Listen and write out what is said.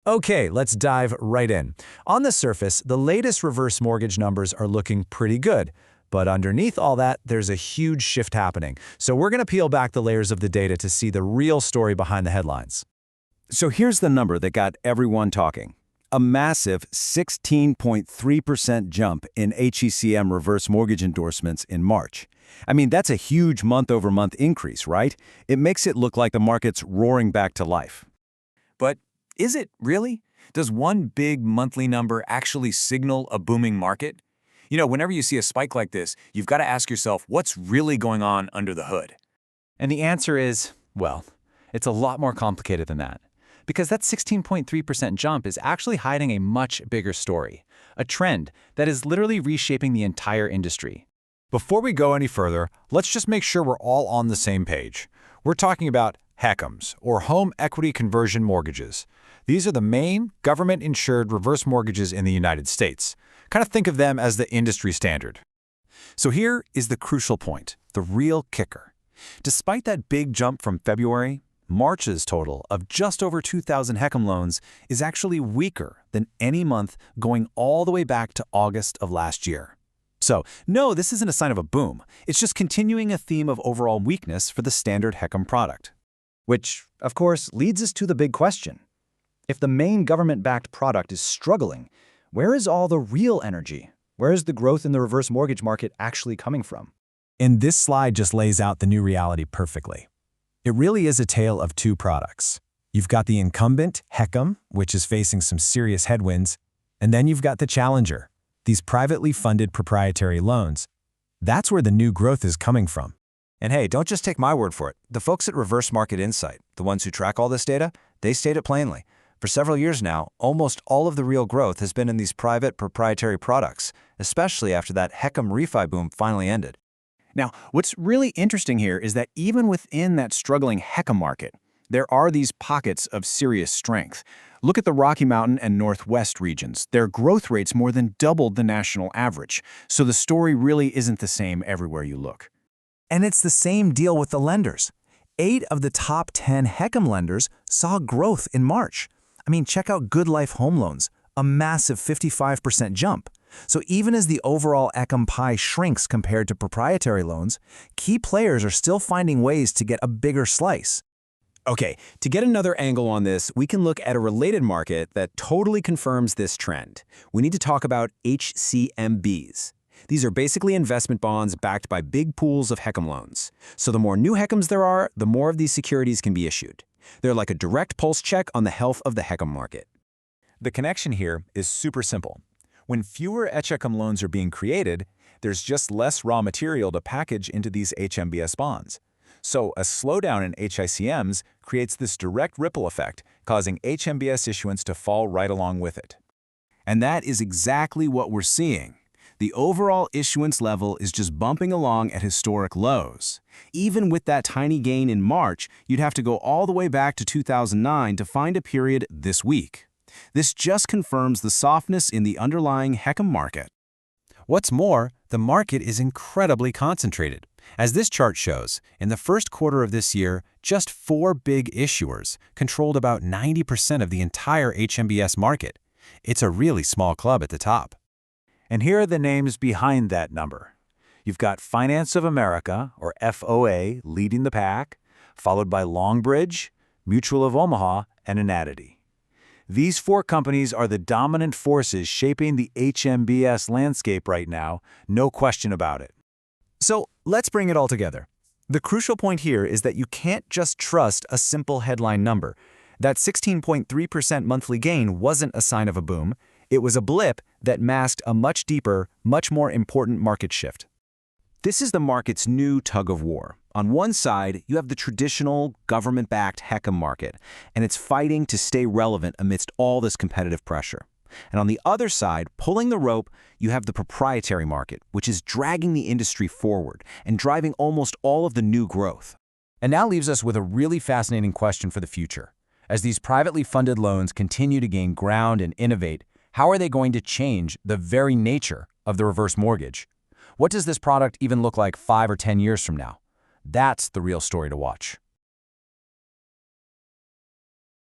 Okay, let's dive right in. On the surface, the latest reverse mortgage numbers are looking pretty good. But underneath all that, there's a huge shift happening. So we're going to peel back the layers of the data to see the real story behind the headlines. So here's the number that got everyone talking. A massive 16.3% jump in HECM reverse mortgage endorsements in March. I mean, that's a huge month-over-month increase, right? It makes it look like the market's roaring back to life. But is it really? Does one big monthly number actually signal a booming market? You know, whenever you see a spike like this, you've got to ask yourself what's really going on under the hood. And the answer is, well, it's a lot more complicated than that. Because that 16.3% jump is actually hiding a much bigger story, a trend that is literally reshaping the entire industry. Before we go any further, let's just make sure we're all on the same page. We're talking about HECMs, or Home Equity Conversion Mortgages. These are the main government-insured reverse mortgages in the United States. Kind of think of them as the industry standard. So here is the crucial point, the real kicker. Despite that big jump from February, March's total of just over 2,000 HECM loans is actually weaker than any month going all the way back to August of last year. So, no, this isn't a sign of a boom. It's just continuing a theme of overall weakness for the standard HECM product. Which, of course, leads us to the big question. If the main government-backed product is struggling, where is all the real energy? Where is the growth in the reverse mortgage market actually coming from? And this slide just lays out the new reality perfectly. It really is a tale of two products. You've got the incumbent, HECM, which is facing some serious headwinds, and then you've got the challenger, these privately funded proprietary loans. That's where the new growth is coming from. And hey, don't just take my word for it. The folks at Reverse Market Insight, the ones who track all this data, they state it plainly. For several years now, almost all of the real growth has been in these private proprietary products, especially after that HECM refi boom finally ended. Now, what's really interesting here is that even within that struggling HECM market, there are these pockets of serious strength. Look at the Rocky Mountain and Northwest regions. Their growth rates more than doubled the national average. So the story really isn't the same everywhere you look. And it's the same deal with the lenders. 8 of the top 10 HECM lenders saw growth in March. I mean, check out Good Life Home Loans, a massive 55% jump. So even as the overall HECM pie shrinks compared to proprietary loans, key players are still finding ways to get a bigger slice. Okay, to get another angle on this, we can look at a related market that totally confirms this trend. We need to talk about HCMBs. These are basically investment bonds backed by big pools of HECM loans. So the more new HECMs there are, the more of these securities can be issued. They're like a direct pulse check on the health of the HECM market. The connection here is super simple. When fewer HECM loans are being created, there's just less raw material to package into these HMBS bonds. So a slowdown in HICMs creates this direct ripple effect, causing HMBS issuance to fall right along with it. And that is exactly what we're seeing. The overall issuance level is just bumping along at historic lows. Even with that tiny gain in March, you'd have to go all the way back to 2009 to find a period this weak. This just confirms the softness in the underlying HECM market. What's more, the market is incredibly concentrated. As this chart shows, in the first quarter of this year, just 4 big issuers controlled about 90% of the entire HMBS market. It's a really small club at the top. And here are the names behind that number. You've got Finance of America, or FOA, leading the pack, followed by Longbridge, Mutual of Omaha, and Anadity. These 4 companies are the dominant forces shaping the HMBS landscape right now, no question about it. So let's bring it all together. The crucial point here is that you can't just trust a simple headline number. That 16.3% monthly gain wasn't a sign of a boom. It was a blip that masked a much deeper, much more important market shift. This is the market's new tug of war. On one side, you have the traditional government-backed HECM market, and it's fighting to stay relevant amidst all this competitive pressure. And on the other side, pulling the rope, you have the proprietary market, which is dragging the industry forward and driving almost all of the new growth. And that leaves us with a really fascinating question for the future. As these privately funded loans continue to gain ground and innovate, how are they going to change the very nature of the reverse mortgage? What does this product even look like 5 or 10 years from now? That's the real story to watch.